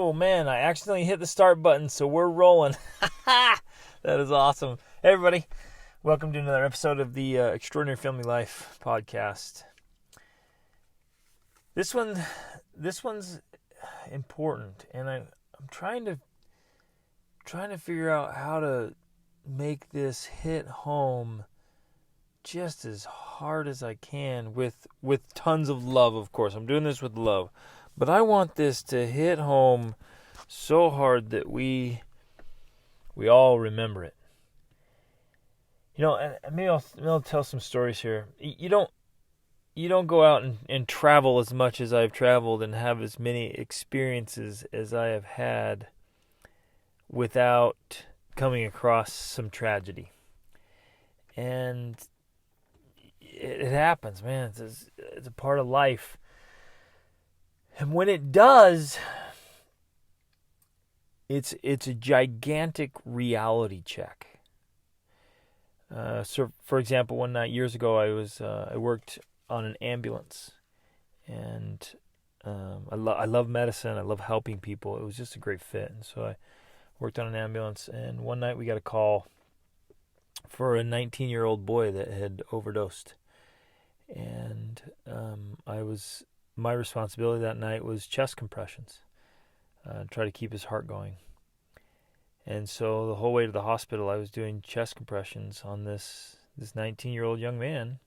Oh man, I accidentally hit the start button, so we're rolling. That is awesome. Hey everybody, welcome to another episode of the Extraordinary Family Life podcast. This one's important, and I'm trying to figure out how to make this hit home just as hard as I can with tons of love. Of course, I'm doing this with love. But I want this to hit home so hard that we all remember it. You know, and maybe I'll tell some stories here. You don't go out and travel as much as I've traveled and have as many experiences as I have had without coming across some tragedy. And it happens, man. It's a part of life. And when it does, it's a gigantic reality check. So, for example, one night years ago, I worked on an ambulance, and I love medicine. I love helping people. It was just a great fit, and so I worked on an ambulance. And one night we got a call for a 19-year-old boy that had overdosed, and my responsibility that night was chest compressions, try to keep his heart going. And so the whole way to the hospital, I was doing chest compressions on this 19-year-old young man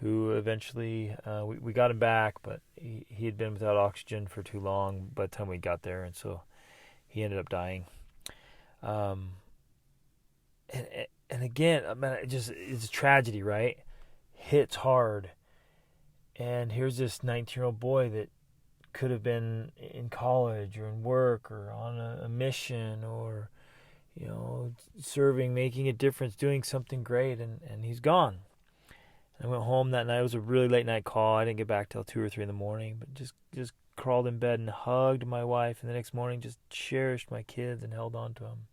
who eventually, we got him back, but he had been without oxygen for too long by the time we got there, and so he ended up dying. And again, I mean, it's a tragedy, right? Hits hard. And here's this 19-year-old boy that could have been in college or in work or on a mission or, serving, making a difference, doing something great, and he's gone. I went home that night. It was a really late night call. I didn't get back till 2 or 3 in the morning, but just crawled in bed and hugged my wife, and the next morning just cherished my kids and held on to them.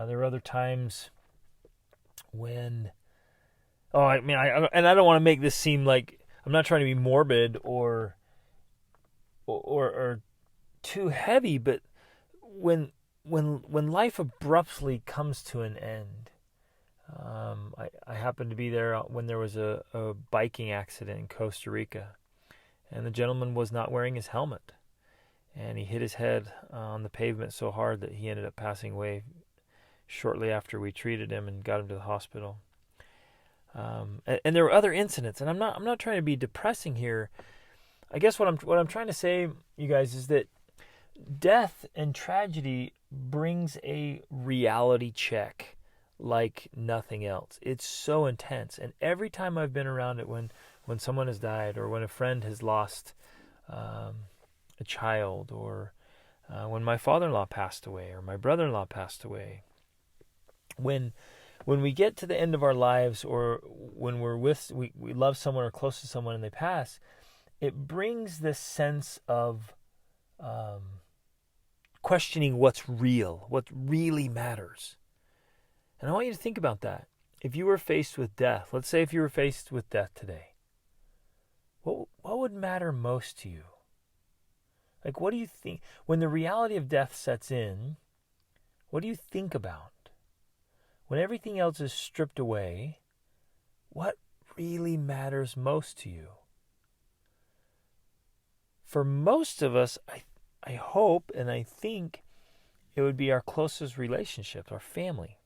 There were other times when, I don't want to make this seem like, I'm not trying to be morbid or too heavy, but when life abruptly comes to an end, I happened to be there when there was a biking accident in Costa Rica, and the gentleman was not wearing his helmet, and he hit his head on the pavement so hard that he ended up passing away shortly after we treated him and got him to the hospital. And there were other incidents, and I'm not trying to be depressing here. I guess what I'm trying to say, you guys, is that death and tragedy brings a reality check like nothing else. It's so intense, and every time I've been around it, when someone has died, or when a friend has lost a child, or when my father-in-law passed away, or my brother-in-law passed away, when we get to the end of our lives, or when we love someone or close to someone and they pass, it brings this sense of questioning what's real, what really matters. And I want you to think about that. If you were faced with death, let's say if you were faced with death today, what would matter most to you? Like, what do you think? When the reality of death sets in, what do you think about? When everything else is stripped away, what really matters most to you? For most of us, I hope and I think it would be our closest relationships, our family.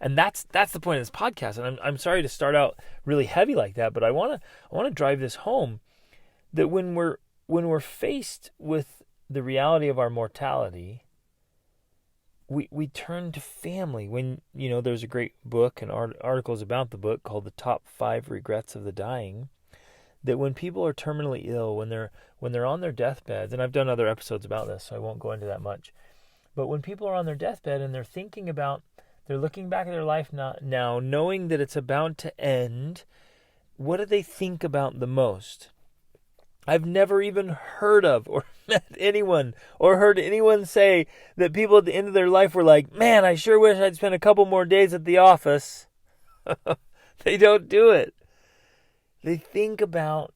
And that's the point of this podcast. And I'm sorry to start out really heavy like that, but I want to drive this home, that when we're faced with the reality of our mortality, we turn to family. When, there's a great book and articles about the book called The Top 5 Regrets of the Dying, that when people are terminally ill, when they're on their deathbeds, and I've done other episodes about this, so I won't go into that much, but when people are on their deathbed and they're looking back at their life now, knowing that it's about to end, what do they think about the most? I've never even heard of or met anyone or heard anyone say that people at the end of their life were like, man, I sure wish I'd spent a couple more days at the office. They don't do it. They think about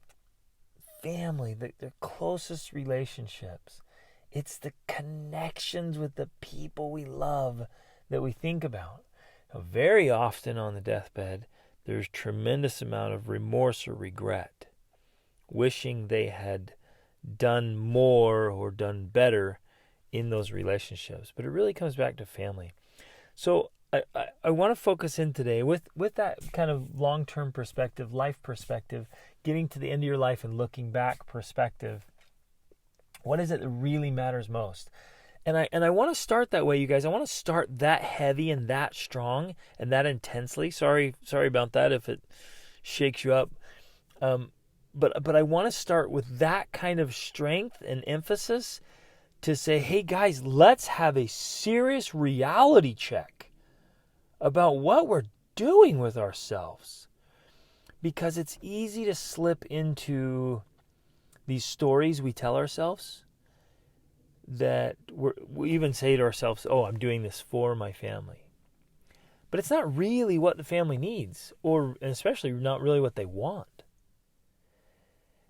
family, their closest relationships. It's the connections with the people we love that we think about. Now, very often on the deathbed, there's tremendous amount of remorse or regret, wishing they had done more or done better in those relationships. But it really comes back to family. So I want to focus in today with that kind of long-term perspective, life perspective, getting to the end of your life and looking back perspective. What is it that really matters most? And I want to start that way, you guys. I want to start that heavy and that strong and that intensely. Sorry about that if it shakes you up. But I want to start with that kind of strength and emphasis to say, hey guys, let's have a serious reality check about what we're doing with ourselves. Because it's easy to slip into these stories we tell ourselves that we even say to ourselves, oh, I'm doing this for my family. But it's not really what the family needs, or especially not really what they want.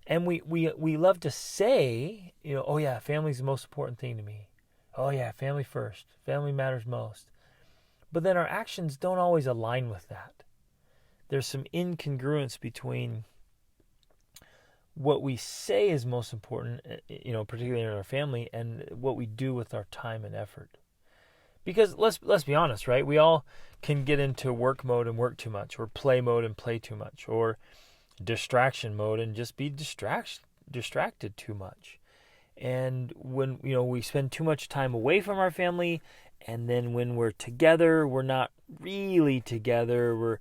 And we love to say, oh yeah, family's the most important thing to me. Oh yeah, family first. Family matters most. But then our actions don't always align with that. There's some incongruence between what we say is most important, particularly in our family, and what we do with our time and effort. Because let's be honest, right? We all can get into work mode and work too much, or play mode and play too much, or distraction mode and just be distracted too much. And when we spend too much time away from our family, and then when we're together, we're not really together. We're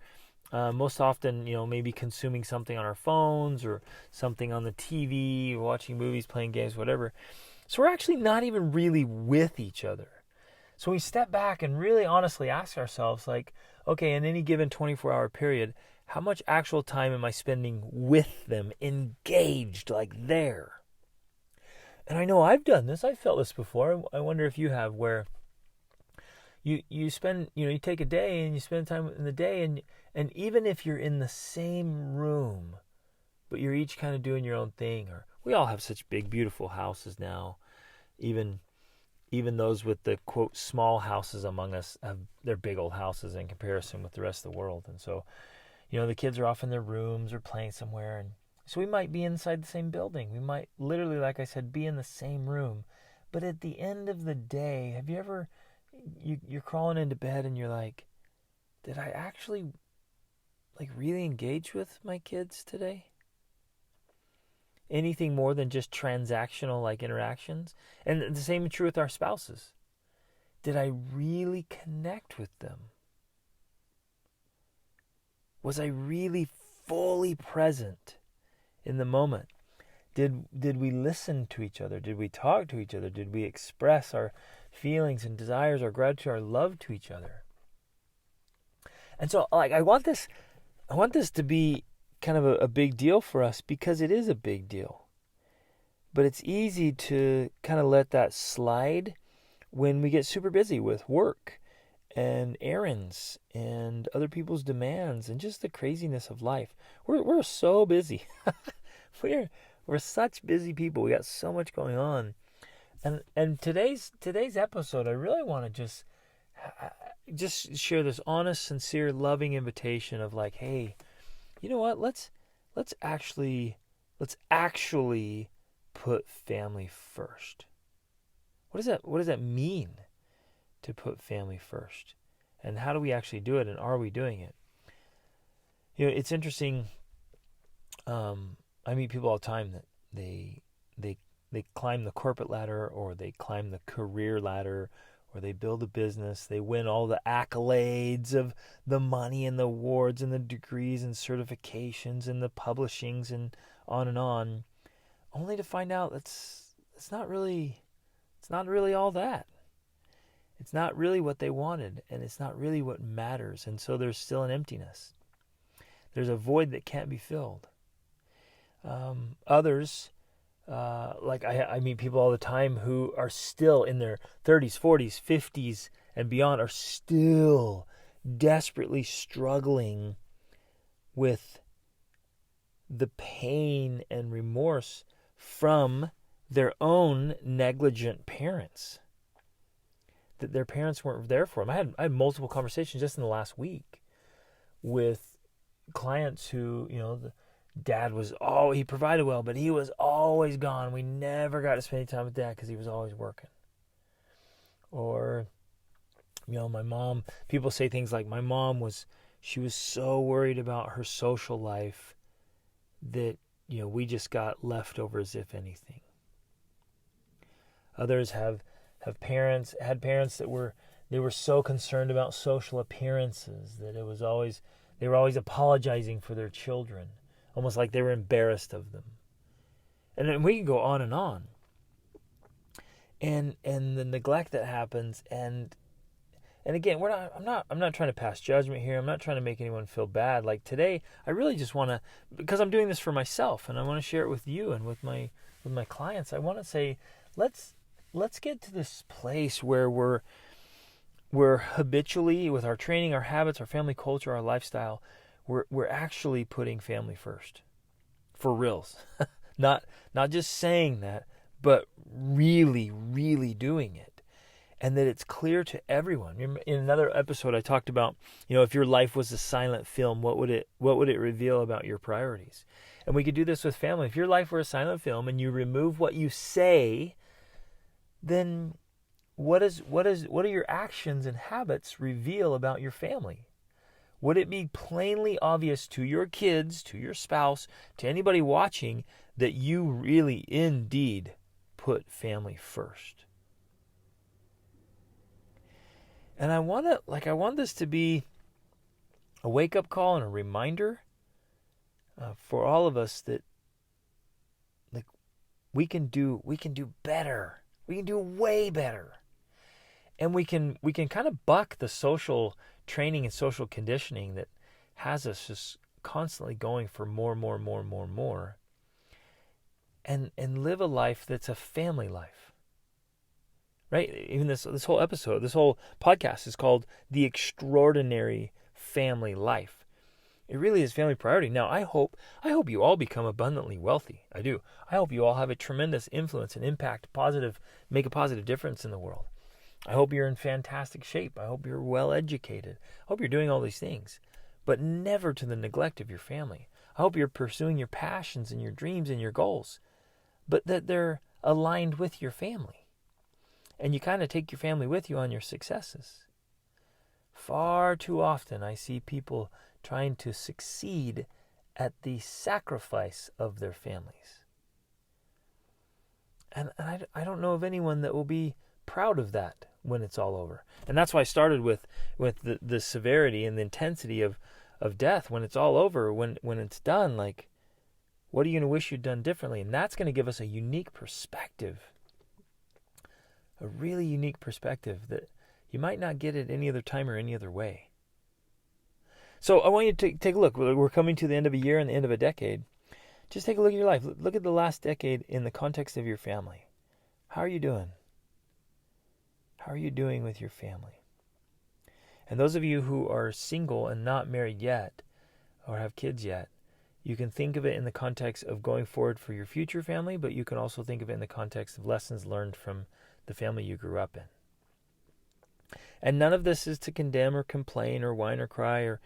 most often, maybe consuming something on our phones or something on the TV, watching movies, playing games, whatever. So we're actually not even really with each other. So we step back and really honestly ask ourselves, like, okay, in any given 24-hour period, how much actual time am I spending with them, engaged, like there? And I know I've done this. I've felt this before. I wonder if you have, where you spend, you take a day and you spend time in the day, and even if you're in the same room, but you're each kind of doing your own thing, or we all have such big, beautiful houses now. Even those with the, quote, small houses among us have their big old houses in comparison with the rest of the world. And so, the kids are off in their rooms or playing somewhere. And so we might be inside the same building. We might literally, like I said, be in the same room. But at the end of the day, have you ever, you're crawling into bed and you're like, did I actually really engage with my kids today? Anything more than just transactional interactions? And the same is true with our spouses. Did I really connect with them? Was I really fully present in the moment? Did we listen to each other? Did we talk to each other? Did we express our feelings and desires, our gratitude, our love to each other? And so, I want this to be kind of a big deal for us, because it is a big deal. But it's easy to kind of let that slide when we get super busy with work and errands and other people's demands and just the craziness of life. We're so busy. we're such busy people. We got so much going on. And today's episode, I really want to just share this honest, sincere, loving invitation of hey, you know what? Let's actually put family first. What does that mean, to put family first? And how do we actually do it? And are we doing it? It's interesting. I meet people all the time that they climb the corporate ladder, or they climb the career ladder, or they build a business. They win all the accolades of the money and the awards and the degrees and certifications and the publishings and on, only to find out it's not really all that. It's not really what they wanted, and it's not really what matters. And so there's still an emptiness. There's a void that can't be filled. Others, I meet people all the time who are still in their 30s, 40s, 50s, and beyond, are still desperately struggling with the pain and remorse from their own negligent parents, that their parents weren't there for them. I had multiple conversations just in the last week with clients who, the dad was, he provided well, but he was always gone. We never got to spend any time with dad because he was always working. Or, my mom, people say things like, my mom she was so worried about her social life that, we just got leftovers, if anything. Others had parents that they were so concerned about social appearances that they were always apologizing for their children, almost like they were embarrassed of them. And then we can go on and on. And the neglect that happens, and again, I'm not trying to pass judgment here. I'm not trying to make anyone feel bad. Like today, I really just want to, because I'm doing this for myself, and I want to share it with you and with my clients. I want to say, let's get to this place where we're habitually, with our training, our habits, our family culture, our lifestyle, we're actually putting family first, for reals. Not just saying that, but really, really doing it. And that it's clear to everyone. In another episode, I talked about, if your life was a silent film, what would it reveal about your priorities? And we could do this with family. If your life were a silent film and you remove what you say, then what do your actions and habits reveal about your family? Would it be plainly obvious to your kids, to your spouse, to anybody watching, that you really indeed put family first? And I want this to be a wake-up call and a reminder for all of us that we can do better. We can do way better. And we can kind of buck the social training and social conditioning that has us just constantly going for more, and live a life that's a family life. Right? Even this whole episode, this whole podcast is called The Extraordinary Family Life. It really is family priority. Now, I hope you all become abundantly wealthy. I do. I hope you all have a tremendous influence and impact, make a positive difference in the world. I hope you're in fantastic shape. I hope you're well educated. I hope you're doing all these things, but never to the neglect of your family. I hope you're pursuing your passions and your dreams and your goals, but that they're aligned with your family. And you kind of take your family with you on your successes. Far too often I see people trying to succeed at the sacrifice of their families. And I don't know of anyone that will be proud of that when it's all over. And that's why I started with the severity and the intensity of death. When it's all over, when it's done, like, what are you going to wish you'd done differently? And that's going to give us a unique perspective. A really unique perspective that you might not get at any other time or any other way. So I want you to take a look. We're coming to the end of a year and the end of a decade. Just take a look at your life. Look at the last decade in the context of your family. How are you doing? How are you doing with your family? And those of you who are single and not married yet or have kids yet, you can think of it in the context of going forward for your future family, but you can also think of it in the context of lessons learned from the family you grew up in. And none of this is to condemn or complain or whine or cry or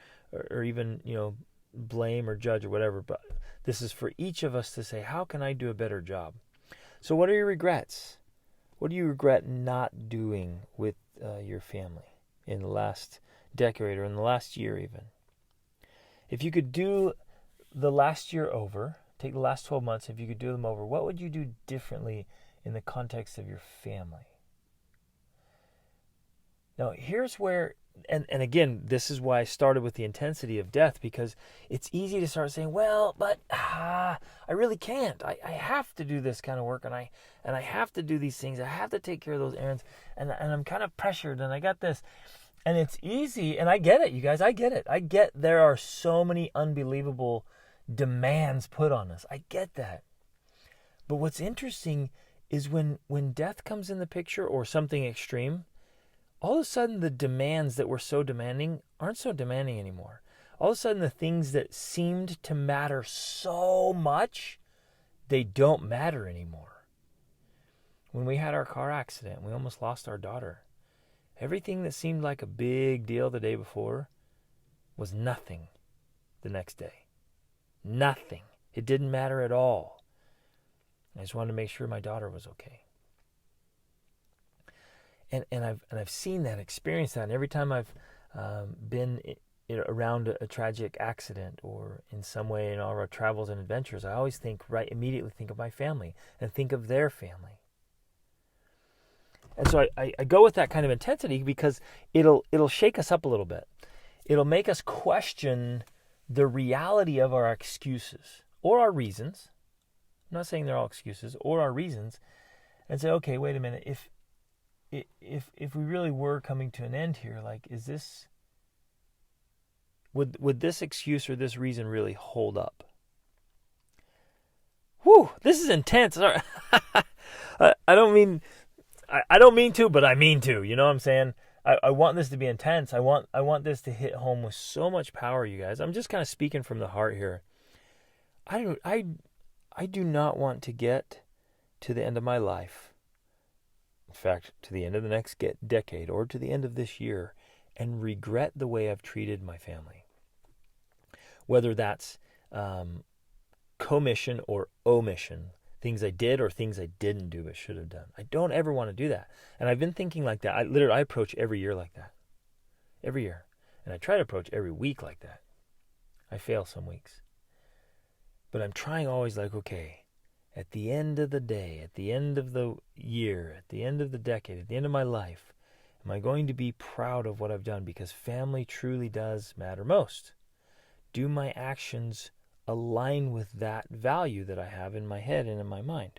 even, blame or judge or whatever, but this is for each of us to say, how can I do a better job? So what are your regrets? What do you regret not doing with your family in the last decade or in the last year even? If you could do the last year over, take the last 12 months, if you could do them over, what would you do differently in the context of your family? Now, here's where, and again, this is why I started with the intensity of death, because it's easy to start saying, well, but I really can't. I have to do this kind of work, and I have to do these things. I have to take care of those errands, and I'm kind of pressured, and I got this. And it's easy, and I get it, you guys. I get it. I get there are so many unbelievable demands put on us. I get that. But what's interesting is when death comes in the picture or something extreme, all of a sudden the demands that were so demanding aren't so demanding anymore. All of a sudden the things that seemed to matter so much, they don't matter anymore. When we had our car accident, we almost lost our daughter. Everything that seemed like a big deal the day before was nothing the next day. Nothing. It didn't matter at all. I just wanted to make sure my daughter was okay. And I've seen that, experienced that, and every time I've been around a tragic accident or in some way in all our travels and adventures, I always immediately think of my family and think of their family. And so I go with that kind of intensity because it'll shake us up a little bit. It'll make us question the reality of our excuses or our reasons. I'm not saying they're all excuses, or our reasons, and say, okay, wait a minute. If we really were coming to an end here, like, is this, would this excuse or this reason really hold up? Whew, this is intense. Sorry. I don't mean to, but I mean to. You know what I'm saying? I want this to be intense. I want this to hit home with so much power, you guys. I'm just kind of speaking from the heart here. I do not want to get to the end of my life, in fact, to the end of the next decade or to the end of this year, and regret the way I've treated my family. Whether that's commission or omission, things I did or things I didn't do but should have done. I don't ever want to do that. And I've been thinking like that. I approach every year like that. Every year. And I try to approach every week like that. I fail some weeks. But I'm trying always like, okay, at the end of the day, at the end of the year, at the end of the decade, at the end of my life, am I going to be proud of what I've done? Because family truly does matter most. Do my actions align with that value that I have in my head and in my mind?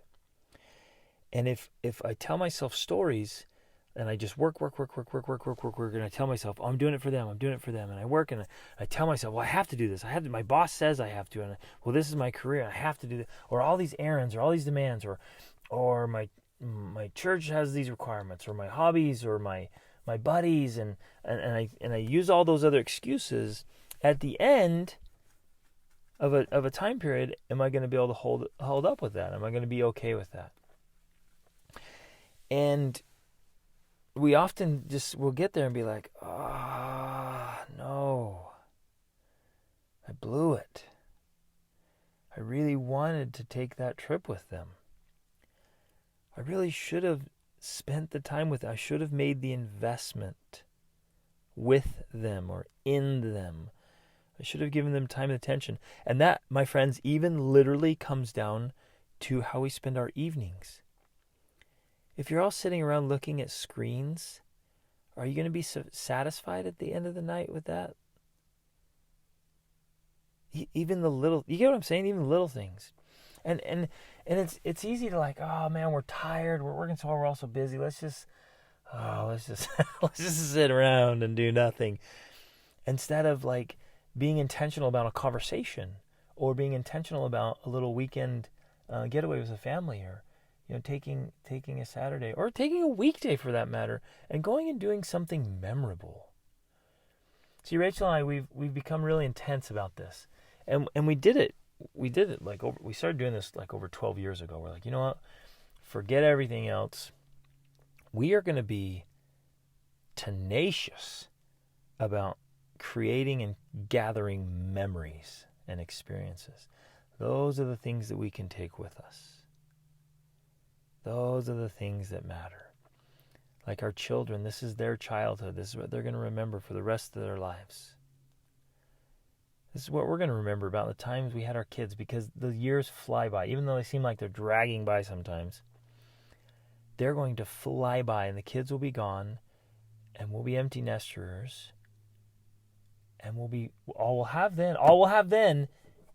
And if I tell myself stories and I just work, and I tell myself, oh, I'm doing it for them, and I work and I tell myself, well, I have to do this. My boss says I have to, and well, this is my career, and I have to do this, or all these errands, or all these demands, or my church has these requirements, or my hobbies, or my buddies, and I use all those other excuses. At the end of a time period, am I going to be able to hold up with that? Am I going to be okay with that? And we often we'll get there and be like, no, I blew it. I really wanted to take that trip with them. I really should have spent the time with them. I should have made the investment with them or in them. I should have given them time and attention. And that, my friends, even literally comes down to how we spend our evenings. If you're all sitting around looking at screens, are you going to be satisfied at the end of the night with that? Even the little, you get what I'm saying? Even little things. And it's easy to like, oh man, we're tired, we're working so hard, we're also busy. Let's just let's just sit around and do nothing. Instead of like being intentional about a conversation or being intentional about a little weekend getaway with a family, or taking a Saturday or taking a weekday for that matter and going and doing something memorable. See, Rachel and I, we've become really intense about this, and we did it like we started doing this like over 12 years ago. We're like, you know what? Forget everything else. We are going to be tenacious about creating and gathering memories and experiences. Those are the things that we can take with us. Those are the things that matter. Like our children, this is their childhood. This is what they're going to remember for the rest of their lives. This is what we're going to remember about the times we had our kids, because the years fly by. Even though they seem like they're dragging by sometimes, they're going to fly by, and the kids will be gone, and we'll be empty nesters, and all we'll have then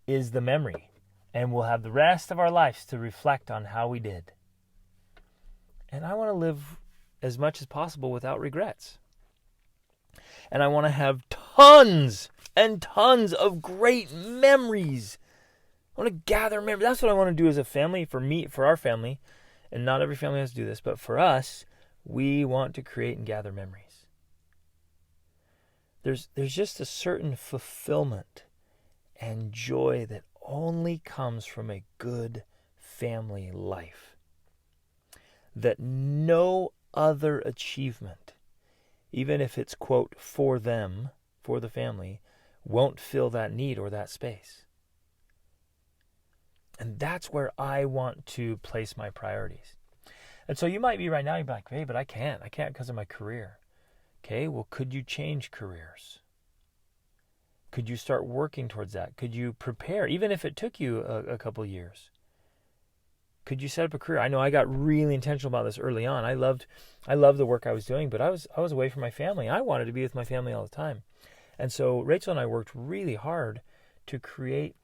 is the memory, and we'll have the rest of our lives to reflect on how we did. And I want to live as much as possible without regrets. And I want to have tons and tons of great memories. I want to gather memories. That's what I want to do as a family, for our family. And not every family has to do this, but for us, we want to create and gather memories. There's just a certain fulfillment and joy that only comes from a good family life. that no other achievement, even if it's, quote, for them, for the family, won't fill that need or that space. And that's where I want to place my priorities. And so you might be right now, you'd be like, hey, but I can't because of my career. Okay, well, could you change careers? Could you start working towards that? Could you prepare, even if it took you a couple years? Could you set up a career? I know I got really intentional about this early on. I loved the work I was doing, but I was away from my family. I wanted to be with my family all the time. And so Rachel and I worked really hard to create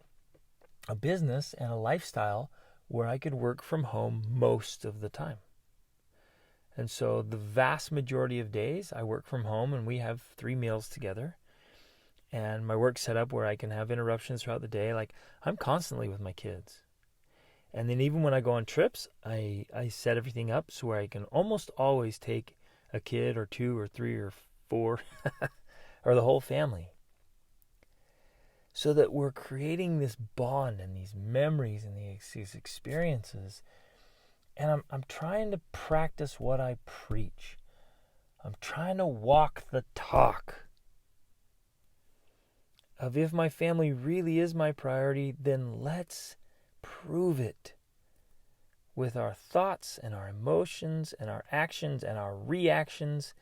a business and a lifestyle where I could work from home most of the time. And so the vast majority of days I work from home, and we have 3 meals together. And my work's set up where I can have interruptions throughout the day. Like, I'm constantly with my kids. And then even when I go on trips, I set everything up so where I can almost always take a kid or 2 or 3 or 4 or the whole family. So that we're creating this bond and these memories and these experiences. And I'm trying to practice what I preach. I'm trying to walk the talk of, if my family really is my priority, then let's prove it with our thoughts and our emotions and our actions and our reactions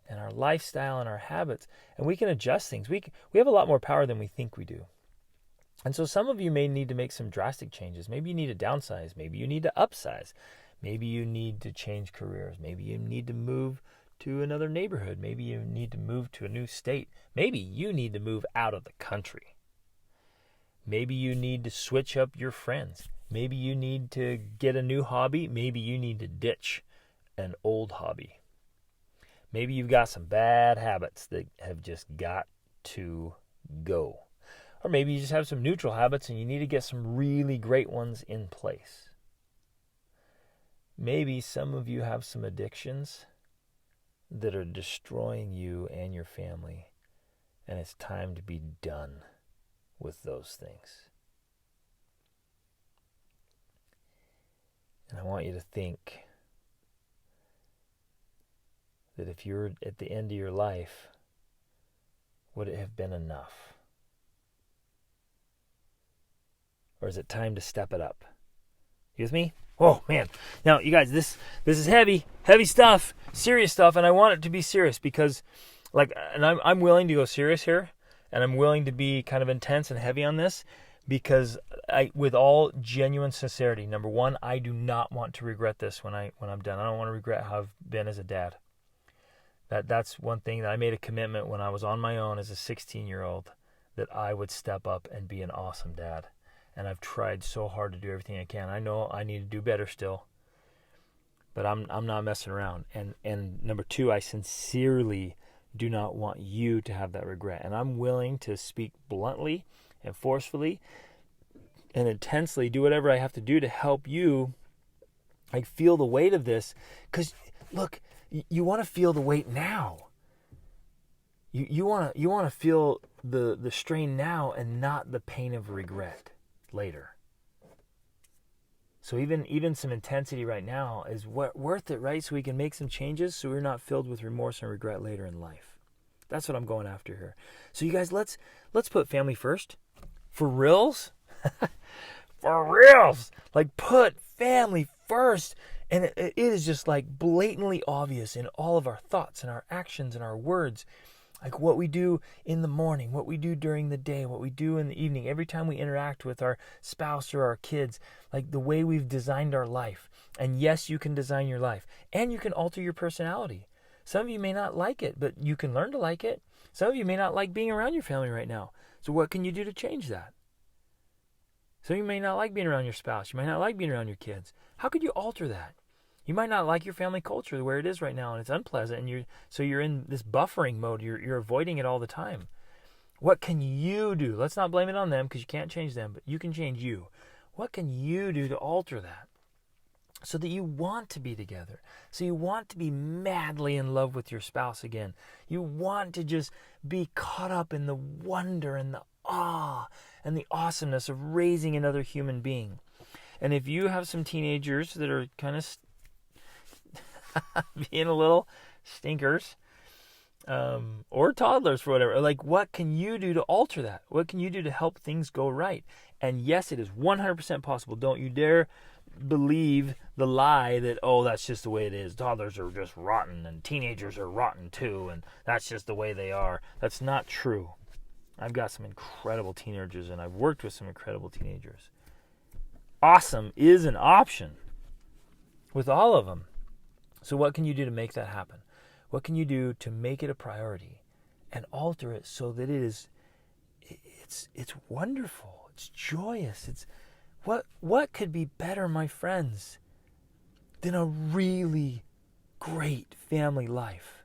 and our lifestyle and our habits. And we can adjust things. We have a lot more power than we think we do. And so some of you may need to make some drastic changes. Maybe you need to downsize. Maybe you need to upsize. Maybe you need to change careers. Maybe you need to move to another neighborhood. Maybe you need to move to a new state. Maybe you need to move out of the country. Maybe you need to switch up your friends. Maybe you need to get a new hobby. Maybe you need to ditch an old hobby. Maybe you've got some bad habits that have just got to go. Or maybe you just have some neutral habits and you need to get some really great ones in place. Maybe some of you have some addictions that are destroying you and your family, and it's time to be done with those things. And I want you to think that if you're at the end of your life, would it have been enough? Or is it time to step it up? You with me? Oh, man. Now, you guys, this is heavy stuff, serious stuff, and I want it to be serious because, and I'm willing to go serious here, and I'm willing to be kind of intense and heavy on this because with all genuine sincerity, number one, I do not want to regret this when I'm done. I don't want to regret how I've been as a dad. That's one thing that I made a commitment when I was on my own as a 16-year-old that I would step up and be an awesome dad. And I've tried so hard to do everything I can. I know I need to do better still, but I'm not messing around. And number two, I sincerely do not want you to have that regret. And I'm willing to speak bluntly and forcefully and intensely, do whatever I have to do to help you feel the weight of this. Because look, you want to feel the weight now. You want to feel the strain now and not the pain of regret later. So even some intensity right now is worth it, right? So we can make some changes so we're not filled with remorse and regret later in life. That's what I'm going after here. So you guys, let's put family first. For reals? For reals! Put family first. And it is just blatantly obvious in all of our thoughts and our actions and our words. What we do in the morning, what we do during the day, what we do in the evening, every time we interact with our spouse or our kids, the way we've designed our life. And yes, you can design your life. And you can alter your personality. Some of you may not like it, but you can learn to like it. Some of you may not like being around your family right now. So what can you do to change that? Some of you may not like being around your spouse. You might not like being around your kids. How could you alter that? You might not like your family culture where it is right now, and it's unpleasant, and you're in this buffering mode. You're avoiding it all the time. What can you do? Let's not blame it on them because you can't change them, but you can change you. What can you do to alter that so that you want to be together? So you want to be madly in love with your spouse again. You want to just be caught up in the wonder and the awe and the awesomeness of raising another human being. And if you have some teenagers that are kind of being a little stinkers, or toddlers for whatever. Like, what can you do to alter that? What can you do to help things go right? And yes, it is 100% possible. Don't you dare believe the lie that, oh, that's just the way it is. Toddlers are just rotten and teenagers are rotten too, and that's just the way they are. That's not true. I've got some incredible teenagers, and I've worked with some incredible teenagers. Awesome is an option with all of them. So what can you do to make that happen? What can you do to make it a priority and alter it so that it's wonderful, it's joyous, it's what could be better, my friends, than a really great family life?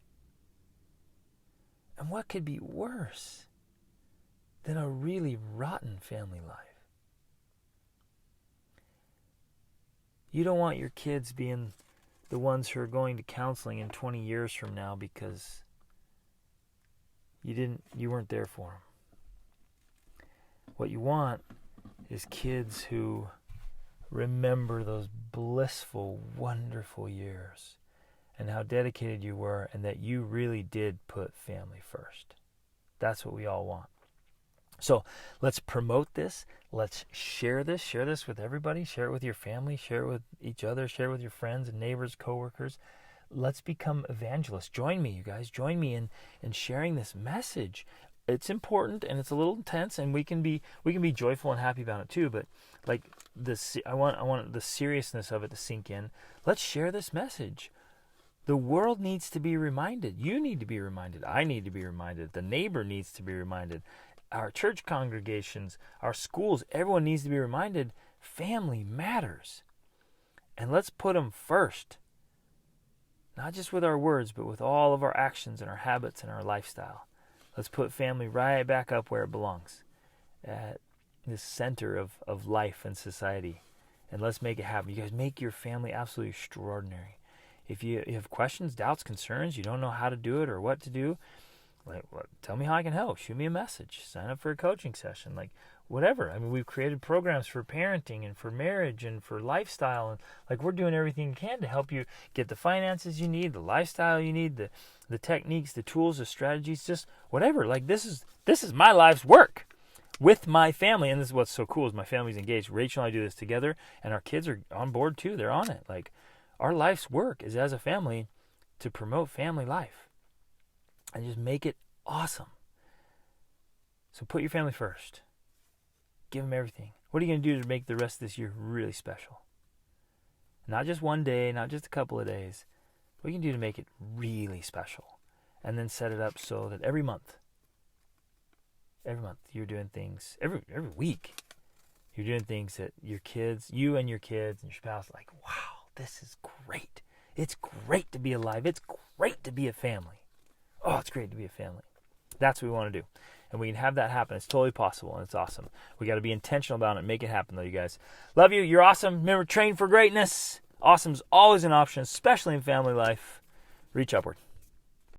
And what could be worse than a really rotten family life? You don't want your kids being the ones who are going to counseling in 20 years from now because you weren't there for them. What you want is kids who remember those blissful, wonderful years and how dedicated you were and that you really did put family first. That's what we all want. So let's promote this. Let's share this. Share this with everybody. Share it with your family. Share it with each other. Share it with your friends and neighbors, coworkers. Let's become evangelists. Join me, you guys. Join me in sharing this message. It's important and it's a little intense, and we can be joyful and happy about it too. But like this, I want the seriousness of it to sink in. Let's share this message. The world needs to be reminded. You need to be reminded. I need to be reminded. The neighbor needs to be reminded. Our church congregations, our schools, everyone needs to be reminded family matters. And let's put them first. Not just with our words, but with all of our actions and our habits and our lifestyle. Let's put family right back up where it belongs, at the center of life and society. And let's make it happen. You guys make your family absolutely extraordinary. If you have questions, doubts, concerns, you don't know how to do it or what to do, tell me how I can help. Shoot me a message. Sign up for a coaching session. Whatever. I mean, we've created programs for parenting and for marriage and for lifestyle. And we're doing everything we can to help you get the finances you need, the lifestyle you need, the techniques, the tools, the strategies, just whatever. This is my life's work with my family. And this is what's so cool is my family's engaged. Rachel and I do this together, and our kids are on board too. They're on it. Our life's work is as a family to promote family life. And just make it awesome. So put your family first. Give them everything. What are you going to do to make the rest of this year really special? Not just one day, not just a couple of days. What you can do to make it really special. And then set it up so that every month you're doing things, every week, you're doing things that you and your kids and your spouse are like, wow, this is great. It's great to be alive. It's great to be a family. Oh, it's great to be a family. That's what we want to do. And we can have that happen. It's totally possible, and it's awesome. We got to be intentional about it and make it happen, though, you guys. Love you. You're awesome. Remember, train for greatness. Awesome's always an option, especially in family life. Reach upward.